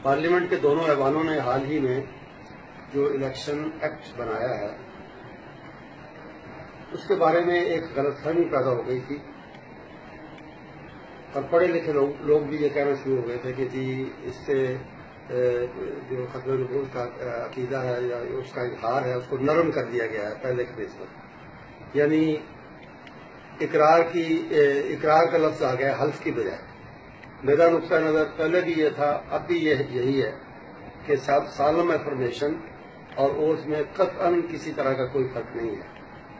Parliament کے دونوں ایوانوں نے حال ہی میں جو الیکشن ایکٹ بنایا ہے اس کے بارے میں ایک غلط فہمی پیدا ہو گئی تھی اور پڑھے لکھے لوگ بھی یہ کہنا شروع ہو گئے تھے کہ جی اس سے جو ختم نبوت کا عقیدہ ہے یا اس کا اظہار ہے اس کو نرم کر دیا گیا ہے پہلے کے بیس پر، یعنی اقرار کا لفظ آ گیا حلف کی بجائے۔ میرا نقطہ نظر پہلے بھی یہ تھا، اب بھی یہی ہے کہ سالم افرمیشن اور اوتھ میں قطعاً کسی طرح کا کوئی فرق نہیں ہے،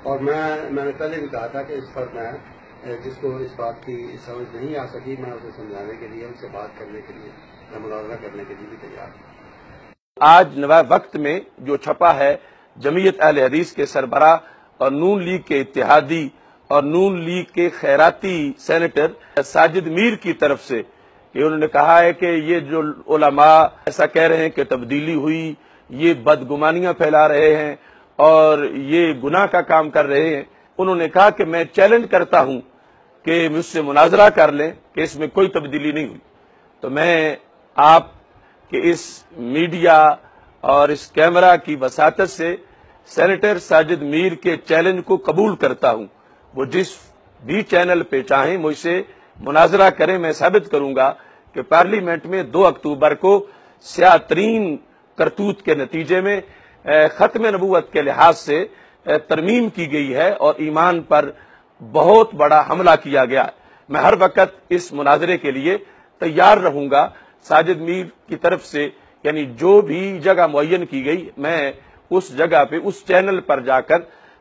اور میں نے پہلے بھی کہا تھا کہ اس پر میں جس کو اس بات کی سمجھ نہیں آ سکی میں اسے سمجھانے کے لیے، ان سے بات کرنے کے لیے، میں مناظرہ کرنے کے لیے بھی تیار ہوں۔ آج نوائے وقت میں جو چھپا ہے جمعیت اہل حدیث کے سربراہ اور نون لیگ کے اتحادی اور نون لیگ کے خیراتی سینیٹر ساجد میر کی طرف سے، کہ انہوں نے کہا ہے کہ یہ جو علماء ایسا کہہ رہے ہیں کہ تبدیلی ہوئی، یہ بدگمانیاں پھیلا رہے ہیں اور یہ گناہ کا کام کر رہے ہیں، انہوں نے کہا کہ میں چیلنج کرتا ہوں کہ مجھ سے مناظرہ کر لیں کہ اس میں کوئی تبدیلی نہیں ہوئی۔ تو میں آپ کے اس میڈیا اور اس کیمرہ کی وساطت سے سینیٹر ساجد میر کے چیلنج کو قبول کرتا ہوں، وہ جس بھی چینل پہ چاہیں مجھ سے مناظرہ کریں، میں ثابت کروں گا کہ پارلیمنٹ میں 2 اکتوبر کو سیاہ ترین کرتوت کے نتیجے میں ختم نبوت کے لحاظ سے ترمیم کی گئی ہے اور ایمان پر بہت بڑا حملہ کیا گیا ہے۔ میں ہر وقت اس مناظرے کے لیے تیار رہوں گا۔ ساجد میر کی طرف سے یعنی جو بھی جگہ معین کی گئی، میں اس جگہ پہ اس چینل پر جا کر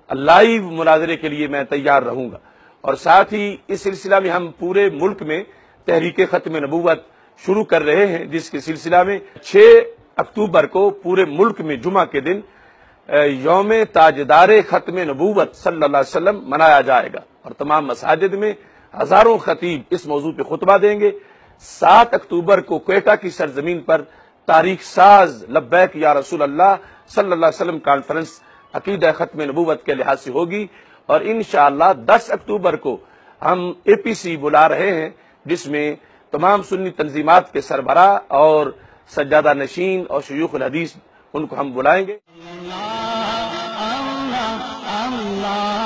لائیو مناظرے کے لیے میں تیار رہوں گا، اور ساتھ ہی اس سلسلہ میں ہم پورے ملک میں تحریک ختم نبوت شروع کر رہے ہیں، جس کے سلسلہ میں 6 اکتوبر کو پورے ملک میں جمعہ کے دن یوم تاجدار ختم نبوت صلی اللہ علیہ وسلم منایا جائے گا، اور تمام مساجد میں ہزاروں خطیب اس موضوع پہ خطبہ دیں گے۔ 7 اکتوبر کو کوئٹہ کی سرزمین پر تاریخ ساز لبیک یا رسول اللہ صلی اللہ علیہ وسلم کانفرنس عقیدہ ختم نبوت کے لحاظ سے ہوگی، اور انشاءاللہ 10 اکتوبر کو ہم APC بلا رہے ہیں، جس میں تمام سنی تنظیمات کے سربراہ اور سجادہ نشین اور شیوخ الحدیث ان کو ہم بلائیں گے۔ اللہ اللہ اللہ